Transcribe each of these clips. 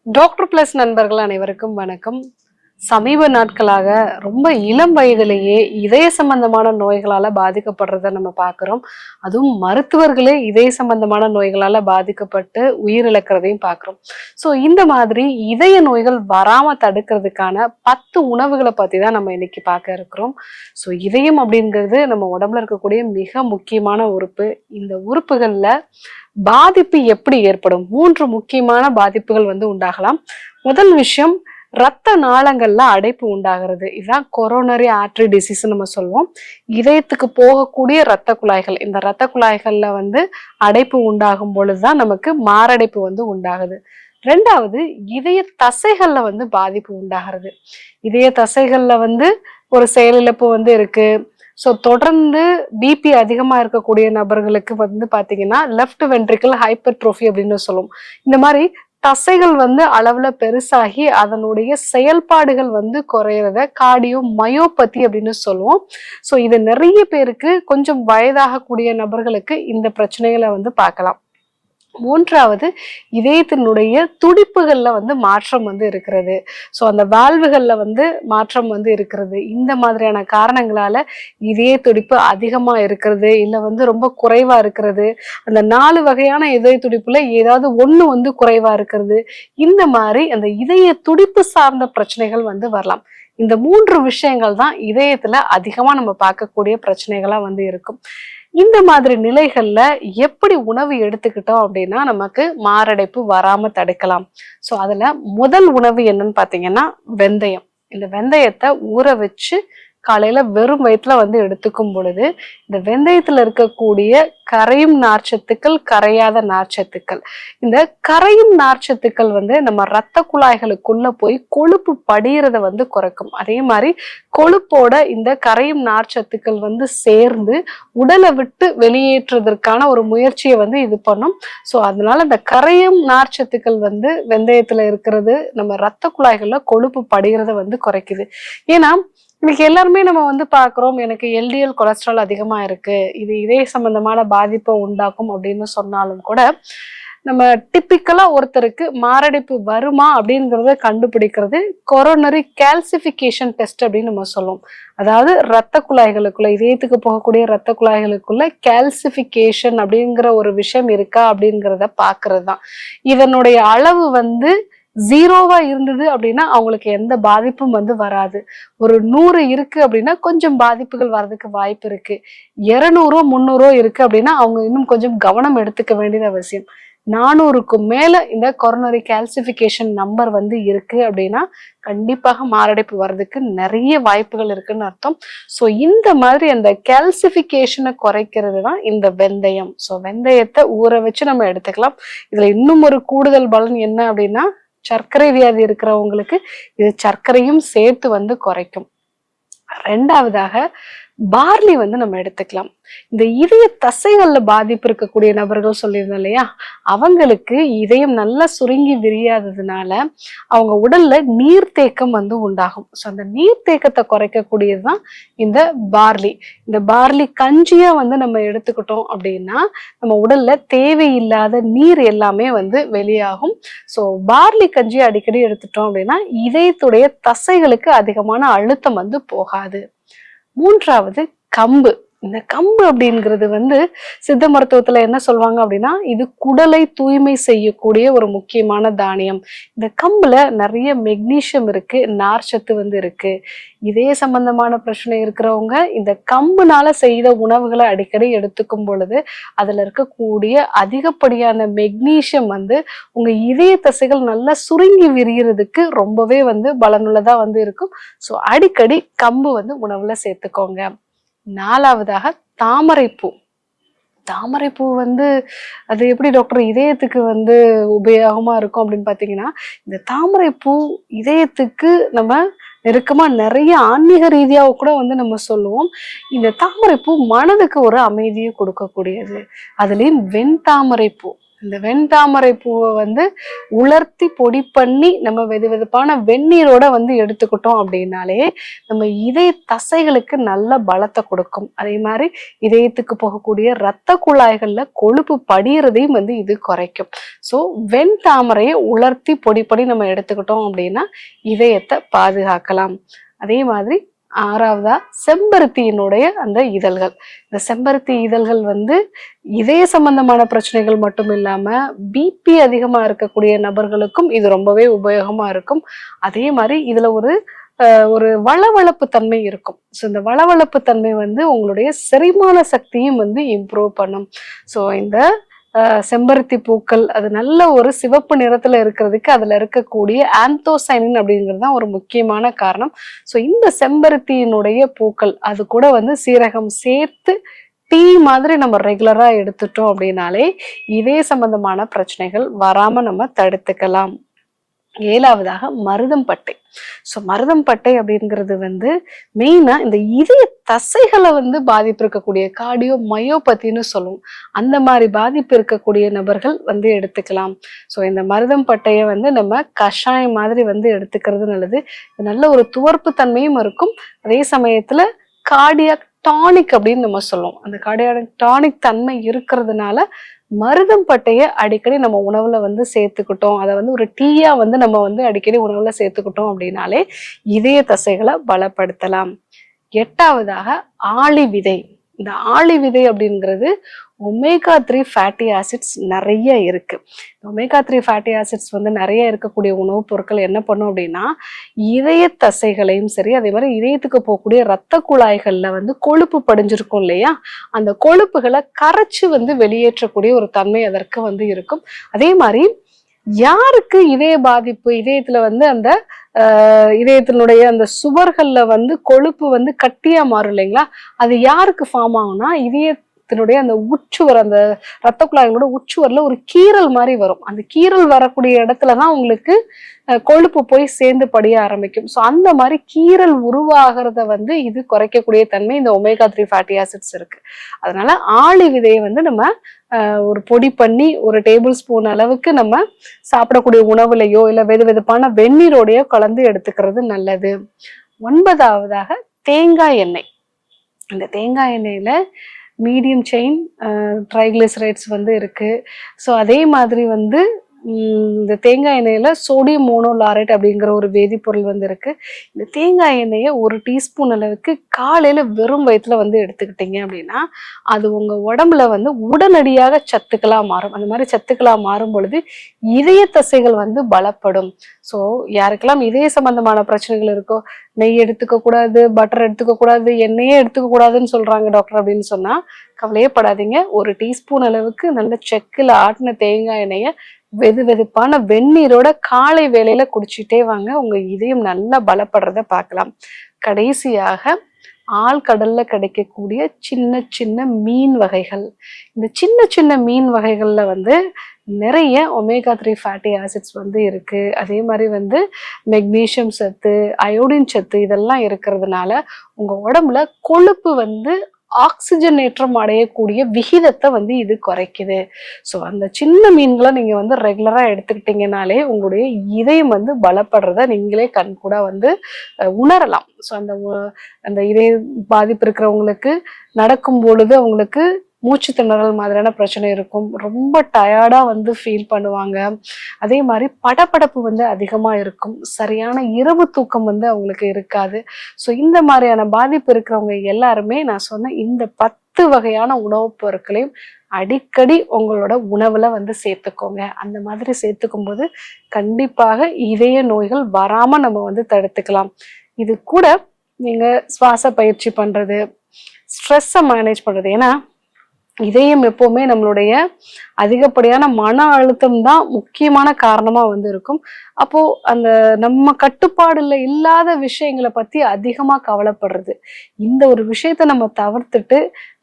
Doctor plus நண்பர்கள் அனைவருக்கும் வணக்கம். சமீப நாட்களாக ரொம்ப இளம் வயதிலேயே இதய சம்பந்தமான நோய்களால பாதிக்கப்படுறத நம்ம பார்க்கிறோம். அதுவும் மருத்துவர்களே இதய சம்பந்தமான நோய்களால பாதிக்கப்பட்டு உயிரிழக்கிறதையும் பார்க்கிறோம். ஸோ இந்த மாதிரி இதய நோய்கள் வராம தடுக்கிறதுக்கான 10 உணவுகளை பத்தி தான் நம்ம இன்னைக்கு பார்க்க இருக்கிறோம். ஸோ இதயம் அப்படிங்கிறது நம்ம உடம்புல இருக்கக்கூடிய மிக முக்கியமான உறுப்பு. இந்த உறுப்புகள்ல பாதிப்பு எப்படி ஏற்படும்? 3 முக்கியமான பாதிப்புகள் உண்டாகலாம். முதல் விஷயம், இரத்த நாளங்கள்ல அடைப்பு உண்டாகிறது. இதுதான் கொரோனரி ஆர்டரி டிசீஸ் நம்ம சொல்லுவோம். இதயத்துக்கு போகக்கூடிய இரத்த குழாய்கள், இந்த இரத்த குழாய்கள்ல அடைப்பு உண்டாகும் பொழுதுதான் நமக்கு மாரடைப்பு உண்டாகுது. ரெண்டாவது, இதய தசைகள்ல பாதிப்பு உண்டாகிறது. இதய தசைகள்ல ஒரு செயலிழப்பு இருக்கு. ஸோ தொடர்ந்து பிபி அதிகமா இருக்கக்கூடிய நபர்களுக்கு பாத்தீங்கன்னா லெஃப்ட் வென்ட்ரிக்கல் ஹைப்பர்ட்ரோஃபி அப்படின்னு சொல்லுவோம். இந்த மாதிரி தசைகள் அளவுல பெருசாகி அதனுடைய செயல்பாடுகள் குறையறத கார்டியோ மயோபதி அப்படின்னு சொல்லுவோம். ஸோ இது நிறைய பேருக்கு கொஞ்சம் வயதாகக்கூடிய நபர்களுக்கு இந்த பிரச்சனைகளை பார்க்கலாம். மூன்றாவது, இதயத்தினுடைய துடிப்புகள்ல மாற்றம் இருக்கிறது. ஸோ அந்த வால்வுகள்ல மாற்றம் இருக்கிறது. இந்த மாதிரியான காரணங்களால இதய துடிப்பு அதிகமா இருக்கிறது, இல்ல ரொம்ப குறைவா இருக்கிறது, அந்த 4 வகையான இதய துடிப்புல ஏதாவது ஒண்ணு குறைவா இருக்கிறது, இந்த மாதிரி அந்த இதய துடிப்பு சார்ந்த பிரச்சனைகள் வரலாம். இந்த 3 விஷயங்கள் தான் இதயத்துல அதிகமா நம்ம பார்க்கக்கூடிய பிரச்சனைகளா இருக்கும். இந்த மாதிரி நிலைகள்ல எப்படி உணவு எடுத்துக்கிட்டோம் அப்படின்னா நமக்கு மாரடைப்பு வராம தடுக்கலாம். ஸோ அதுல முதல் உணவு என்னன்னு பாத்தீங்கன்னா வெந்தயம். இந்த வெந்தயத்தை ஊற வச்சு காலையில வெறும் வயிற்றுல எடுத்துக்கும் பொழுது இந்த வெந்தயத்துல இருக்கக்கூடிய கரையும் நார்ச்சத்துக்கள், கரையாத நார்ச்சத்துக்கள், இந்த கரையும் நார்ச்சத்துக்கள் நம்ம இரத்த குழாய்களுக்குள்ள போய் கொழுப்பு படிகிறத குறைக்கும். அதே மாதிரி கொழுப்போட இந்த கரையும் நார்ச்சத்துக்கள் சேர்ந்து உடலை விட்டு வெளியேற்றுவதற்கான ஒரு முயற்சியை இது பண்ணும். ஸோ அதனால இந்த கரையும் நார்ச்சத்துக்கள் வெந்தயத்துல இருக்கிறது நம்ம இரத்த குழாய்கள்ல கொழுப்பு படிகிறத குறைக்குது. ஏன்னா இன்னைக்கு எல்லாருமே நம்ம பாக்குறோம், எனக்கு எல்டிஎல் கொலஸ்ட்ரால் அதிகமா இருக்கு, இது இதய சம்பந்தமான பாதிப்பை உண்டாக்கும் அப்படின்னு சொன்னாலும் கூட நம்ம டிப்பிக்கலா ஒருத்தருக்கு மாரடைப்பு வருமா அப்படிங்கிறத கண்டுபிடிக்கிறது கொரோனரி கால்சிஃபிகேஷன் டெஸ்ட் அப்படின்னு நம்ம சொல்லுவோம். அதாவது இரத்த குழாய்களுக்குள்ள, இதயத்துக்கு போகக்கூடிய இரத்த குழாய்களுக்குள்ள கால்சிஃபிகேஷன் அப்படிங்கிற ஒரு விஷயம் இருக்கா அப்படிங்கிறத பாக்குறது தான். இதனுடைய அளவு 0வா இருந்தது அப்படின்னா அவங்களுக்கு எந்த பாதிப்பும் வராது. ஒரு 100 இருக்கு அப்படின்னா கொஞ்சம் பாதிப்புகள் வர்றதுக்கு வாய்ப்பு இருக்கு. 200 300 இருக்கு அப்படின்னா அவங்க இன்னும் கொஞ்சம் கவனம் எடுத்துக்க வேண்டியது அவசியம். 400க்கு மேல இந்த கொரோனரி கால்சிஃபிகேஷன் நம்பர் இருக்கு அப்படின்னா கண்டிப்பாக மாரடைப்பு வர்றதுக்கு நிறைய வாய்ப்புகள் இருக்குன்னு அர்த்தம். ஸோ இந்த மாதிரி அந்த கால்சிஃபிகேஷனை குறைக்கிறது தான் இந்த வெந்தயம். ஸோ வெந்தயத்தை ஊற வச்சு நம்ம எடுத்துக்கலாம். இதுல இன்னும் ஒரு கூடுதல் பலன் என்ன அப்படின்னா, சர்க்கரை வியாதி இருக்கிறவங்களுக்கு இது சர்க்கரையும் சேர்த்து குறைக்கும். ரெண்டாவதாக பார்லி நம்ம எடுத்துக்கலாம். இந்த இதய தசைகள்ல பாதிப்பு இருக்கக்கூடிய நபர்கள் சொல்லியிருந்தோம் இல்லையா, அவங்களுக்கு இதயம் நல்லா சுருங்கி விரியாததுனால அவங்க உடல்ல நீர்த்தேக்கம் உண்டாகும். ஸோ அந்த நீர்த்தேக்கத்தை குறைக்கக்கூடியதுதான் இந்த பார்லி. இந்த பார்லி கஞ்சியா நம்ம எடுத்துக்கிட்டோம் அப்படின்னா நம்ம உடல்ல தேவையில்லாத நீர் எல்லாமே வெளியாகும். ஸோ பார்லி கஞ்சியை அடிக்கடி எடுத்துட்டோம் அப்படின்னா இதயத்துடைய தசைகளுக்கு அதிகமான அழுத்தம் போகாது. மூன்றாவது, கம்பு. இந்த கம்பு அப்படிங்கிறது சித்த மருத்துவத்துல என்ன சொல்லுவாங்க அப்படின்னா, இது குடலை தூய்மை செய்யக்கூடிய ஒரு முக்கியமான தானியம். இந்த கம்புல நிறைய மெக்னீசியம் இருக்கு, நார்ச்சத்து இருக்கு. இதே சம்பந்தமான பிரச்சனை இருக்கிறவங்க இந்த கம்புனால செய்த உணவுகளை அடிக்கடி எடுத்துக்கும் பொழுது அதுல இருக்கக்கூடிய அதிகப்படியான மெக்னீசியம் உங்க இதய தசைகள் நல்லா சுருங்கி விரியறதுக்கு ரொம்பவே பலனுள்ளதா இருக்கும். ஸோ அடிக்கடி கம்பு உணவுல சேர்த்துக்கோங்க. நாலாவதாக தாமரைப்பூ. தாமரைப்பூ அது எப்படி டாக்டர் இதயத்துக்கு உபயோகமா இருக்கும் அப்படின்னு பாத்தீங்கன்னா, இந்த தாமரைப்பூ இதயத்துக்கு நம்ம நெருக்கமா நிறைய ஆன்மீக ரீதியா கூட நம்ம சொல்லுவோம். இந்த தாமரைப்பூ மனதுக்கு ஒரு அமைதியை கொடுக்கக்கூடியது. அதுலயும் வெண்தாமரைப்பூ. இந்த வெண்தாமரை பூவை வந்து உலர்த்தி பொடி பண்ணி நம்ம வெது வெதுப்பான வெந்நீரோட வந்து எடுத்துக்கிட்டோம் அப்படின்னாலே நம்ம இதய தசைகளுக்கு நல்ல பலத்தை கொடுக்கும். அதே மாதிரி இதயத்துக்கு போகக்கூடிய இரத்த குழாய்கள்ல கொழுப்பு படியறதையும் வந்து இது குறைக்கும். ஸோ வெண்தாமரையை உலர்த்தி பொடி பண்ணி நம்ம எடுத்துக்கிட்டோம் அப்படின்னா இதயத்தை பாதுகாக்கலாம். அதே மாதிரி ஆறாவதா செம்பருத்தியினுடைய அந்த இதழ்கள். இந்த செம்பருத்தி இதழ்கள் வந்து இதய சம்பந்தமான பிரச்சனைகள் மட்டும் இல்லாம பிபி அதிகமா இருக்கக்கூடிய நபர்களுக்கும் இது ரொம்பவே உபயோகமா இருக்கும். அதே மாதிரி இதுல ஒரு வளவளப்பு தன்மை இருக்கும். ஸோ இந்த வளவளப்பு தன்மை வந்து உங்களுடைய செரிமான சக்தியும் வந்து இம்ப்ரூவ் பண்ணும். ஸோ இந்த செம்பருத்தி பூக்கள் அது நல்ல ஒரு சிவப்பு நிறத்துல இருக்கிறதுக்கு அதுல இருக்கக்கூடிய ஆந்தோசைனின் அப்படிங்கிறது தான் ஒரு முக்கியமான காரணம். ஸோ இந்த செம்பருத்தியினுடைய பூக்கள் அது கூட வந்து சீரகம் சேர்த்து டீ மாதிரி நம்ம ரெகுலரா எடுத்துட்டோம் அப்படின்னாலே இதே சம்பந்தமான பிரச்சனைகள் வராம நம்ம தடுத்துக்கலாம். ஏழாவதாக மருதம்பட்டை. ஸோ மருதம்பட்டை அப்படிங்கிறது வந்து மெயினா இந்த இதய தசைகளை வந்து பாதிப்பு இருக்கக்கூடிய கார்டியோ மயோபத்தின்னு சொல்லுவோம். அந்த மாதிரி பாதிப்பு இருக்கக்கூடிய நபர்கள் வந்து எடுத்துக்கலாம். ஸோ இந்த மருதம்பட்டையை வந்து நம்ம கஷாயம் மாதிரி வந்து எடுத்துக்கிறது நல்லது. நல்ல ஒரு துவர்ப்பு தன்மையும் இருக்கும். அதே சமயத்துல கார்டியாக் டானிக் அப்படின்னு நம்ம சொல்லுவோம். அந்த கார்டியாக் டானிக் தன்மை இருக்கிறதுனால மருதம்பட்டையை அடிக்கடி நம்ம உணவுல வந்து சேர்த்துக்கிட்டோம், அதை வந்து ஒரு டீயா வந்து நம்ம வந்து அடிக்கடி உணவுல சேர்த்துக்கிட்டோம் அப்படின்னாலே இதய தசைகளை பலப்படுத்தலாம். எட்டாவதாக ஆளி விதை. இந்த ஆளி விதை அப்படிங்கிறது ஒமேகா-3 ஃபேட்டி ஆசிட்ஸ் நிறைய இருக்கு. ஒமேகா-3 ஃபேட்டி ஆசிட்ஸ் வந்து நிறைய இருக்கக்கூடிய உணவுப் பொருட்கள் என்ன பண்ணும் அப்படின்னா இதய தசைகளையும் சரி, அதே மாதிரி இதயத்துக்கு போகக்கூடிய இரத்த குழாய்கள்ல வந்து கொழுப்பு படிஞ்சிருக்கும் இல்லையா, அந்த கொழுப்புகளை கரைச்சு வந்து வெளியேற்றக்கூடிய ஒரு தன்மை அதற்கு வந்து இருக்கும். அதே மாதிரி யாருக்கு இதய பாதிப்பு, இதயத்துல வந்து அந்த இதயத்தினுடைய அந்த சுவர்கள்ல வந்து கொழுப்பு வந்து கட்டியா மாறும் இல்லைங்களா, அது யாருக்கு ஃபார்ம் ஆகும்னா இதயத்தினுடைய அந்த உச்சுவர், அந்த ரத்த குழாய்களோட உச்சுவர்ல ஒரு கீறல் மாதிரி வரும். அந்த கீறல் வரக்கூடிய இடத்துலதான் உங்களுக்கு கொழுப்பு போய் சேர்ந்து படிய ஆரம்பிக்கும். ஸோ அந்த மாதிரி கீறல் உருவாகிறத வந்து இது குறைக்கக்கூடிய தன்மை இந்த ஒமேகா-3 ஃபேட்டி ஆசிட்ஸ் இருக்கு. அதனால ஆளி விதையை வந்து நம்ம ஒரு பொடி பண்ணி ஒரு டேபிள் ஸ்பூன் அளவுக்கு நம்ம சாப்பிடக்கூடிய உணவுலையோ இல்ல வெது வெதுப்பான வெந்நீரோடையோ கலந்து எடுத்துக்கிறது நல்லது. ஒன்பதாவதாக தேங்காய் எண்ணெய். இந்த தேங்காய் எண்ணெயில மீடியம் செயின் ட்ரைகிளிசரைட்ஸ் வந்து இருக்கு. ஸோ அதே மாதிரி வந்து இந்த தேங்காய் எண்ணெயில சோடியம் மோனோலாரேட் அப்படிங்கிற ஒரு வேதிப்பொருள் வந்து இருக்கு. இந்த தேங்காய் எண்ணெயை ஒரு டீஸ்பூன் அளவுக்கு காலையில வெறும் வயிற்றுல வந்து எடுத்துக்கிட்டீங்க அப்படின்னா அது உங்க உடம்புல வந்து உடனடியாக சத்துக்களா மாறும். அந்த மாதிரி சத்துக்களா மாறும் பொழுது இதய தசைகள் வந்து பலப்படும். ஸோ யாருக்கெல்லாம் இதய சம்பந்தமான பிரச்சனைகள் இருக்கோ, நெய் எடுத்துக்க கூடாது, பட்டர் எடுத்துக்க கூடாது, எண்ணெயே எடுத்துக்க கூடாதுன்னு சொல்றாங்க டாக்டர் அப்படின்னு சொன்னா கவலையே படாதீங்க. ஒரு டீஸ்பூன் அளவுக்கு நல்ல செக்கில் ஆட்டின தேங்காய் எண்ணெயை வெது வெதுப்பான வெந்நீரோட காலை வேளையில குடிச்சிட்டே வாங்க, உங்க இதயம் நல்லா பலப்படுறத பார்க்கலாம். கடைசியாக ஆழ்கடல்ல கிடைக்கக்கூடிய சின்ன சின்ன மீன் வகைகள். இந்த சின்ன சின்ன மீன் வகைகள்ல வந்து நிறைய ஒமேகா-3 ஃபேட்டி ஆசிட்ஸ் வந்து இருக்கு. அதே மாதிரி வந்து மெக்னீசியம் சத்து, அயோடின் சத்து இதெல்லாம் இருக்கிறதுனால உங்க உடம்புல கொழுப்பு வந்து ஆக்சிஜனேற்றம் அடையக்கூடிய விகிதத்தை வந்து இது குறைக்குது. ஸோ அந்த சின்ன மீன்களை நீங்க வந்து ரெகுலரா எடுத்துக்கிட்டீங்கனாலே உங்களுடைய இதயம் வந்து பலப்படுறத நீங்களே கண்கூட வந்து உணரலாம். ஸோ அந்த இதய பாதிப்பு இருக்கிறவங்களுக்கு நடக்கும் பொழுது அவங்களுக்கு மூச்சு திணறல் மாதிரியான பிரச்சனை இருக்கும், ரொம்ப டயர்டா வந்து ஃபீல் பண்ணுவாங்க. அதே மாதிரி படபடப்பு வந்து அதிகமா இருக்கும், சரியான இரவு தூக்கம் வந்து அவங்களுக்கு இருக்காது. ஸோ இந்த மாதிரியான பாதிப்பு இருக்கிறவங்க எல்லாருமே நான் சொன்ன இந்த 10 வகையான உணவுப் பொருட்களையும் அடிக்கடி உங்களோட உணவுல வந்து சேர்த்துக்கோங்க. அந்த மாதிரி சேர்த்துக்கும் போது கண்டிப்பாக இதய நோய்கள் வராம நம்ம வந்து தடுத்துக்கலாம். இது கூட நீங்க சுவாச பயிற்சி பண்றது, ஸ்ட்ரெஸ்ஸை மேனேஜ் பண்றது. ஏன்னா இதயம் எப்பவுமே நம்மளுடைய அதிகப்படியான மன அழுத்தம் தான் முக்கியமான காரணமா வந்து இருக்கும். அப்போ அந்த நம்ம கட்டுப்பாடுல இல்லாத விஷயங்களை பத்தி அதிகமா கவலைப்படுறது, இந்த ஒரு விஷயத்த நம்ம தவிர்த்துட்டு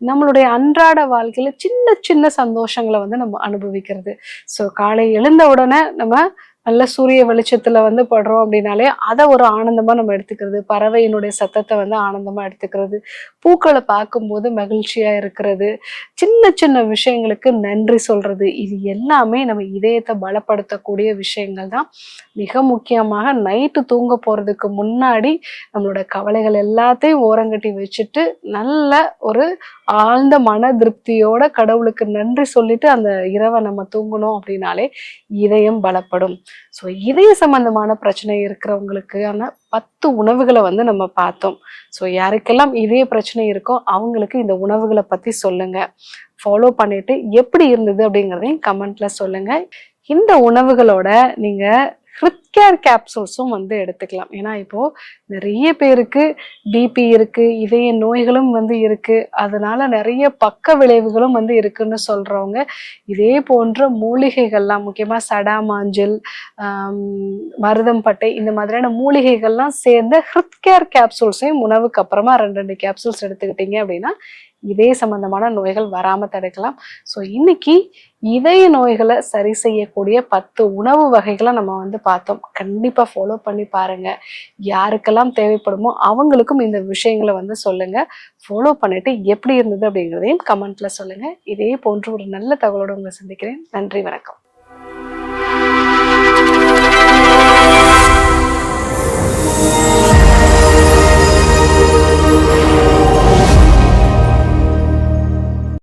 நம்மளுடைய அன்றாட வாழ்க்கையில சின்ன சின்ன சந்தோஷங்களை வந்து நம்ம அனுபவிக்கிறது. ஸோ காலை எழுந்த உடனே நம்ம நல்ல சூரிய வெளிச்சத்துல படுறோம் அப்படின்னாலே அதை ஒரு ஆனந்தமா நம்ம எடுத்துக்கிறது, பறவையினுடைய சத்தத்தை ஆனந்தமா எடுத்துக்கிறது, பூக்களை பார்க்கும்போது மகிழ்ச்சியா இருக்கிறது, சின்ன சின்ன விஷயங்களுக்கு நன்றி சொல்றது, இது எல்லாமே நம்ம இதயத்தை பலப்படுத்தக்கூடிய விஷயங்கள் தான். மிக முக்கியமாக நைட்டு தூங்க போறதுக்கு முன்னாடி நம்மளோட கவலைகள் எல்லாத்தையும் ஓரங்கட்டி வச்சுட்டு நல்ல ஒரு ஆழ்ந்த மன திருப்தியோட கடவுளுக்கு நன்றி சொல்லிட்டு அந்த இரவை நம்ம தூங்கணும் அப்படின்னாலே இதயம் பலப்படும். ஸோ இதய சம்பந்தமான பிரச்சனை இருக்கிறவங்களுக்கான 10 உணவுகளை நம்ம பார்த்தோம். ஸோ யாருக்கெல்லாம் இதய பிரச்சனை இருக்கோ அவங்களுக்கு இந்த உணவுகளை பத்தி சொல்லுங்க, ஃபாலோ பண்ணிட்டு எப்படி இருந்தது அப்படிங்கிறதையும் கமெண்ட்ல சொல்லுங்க. இந்த உணவுகளோட நீங்க ஹிருத்கேர் கேப்சூல்ஸும் எடுத்துக்கலாம். ஏன்னா இப்போ நிறைய பேருக்கு பிபி இருக்கு, இதய நோய்களும் இருக்கு, அதனால நிறைய பக்க விளைவுகளும் இருக்குன்னு சொல்றவங்க இதே போன்ற மூலிகைகள்லாம், முக்கியமா சடாமாஞ்சில், மருதம்பட்டை, இந்த மாதிரியான மூலிகைகள்லாம் சேர்ந்த ஹிருத்கேர் கேப்சூல்ஸையும் உணவுக்கு அப்புறமா 2 கேப்சூல்ஸ் எடுத்துக்கிட்டீங்க அப்படின்னா இதய சம்பந்தமான நோய்கள் வராம தடுக்கலாம். ஸோ இன்னைக்கு இதய நோய்களை சரி செய்யக்கூடிய 10 உணவு வகைகளை நம்ம பார்த்தோம். கண்டிப்பா ஃபாலோ பண்ணி பாருங்க. யாருக்கெல்லாம் தேவைப்படுமோ அவங்களுக்கும் இந்த விஷயங்களை சொல்லுங்க. ஃபாலோ பண்ணிட்டு எப்படி இருந்தது அப்படிங்கிறதையும் கமெண்ட்ல சொல்லுங்க. இதே போன்று ஒரு நல்ல தகவலோடு உங்களை சந்திக்கிறேன். நன்றி, வணக்கம்.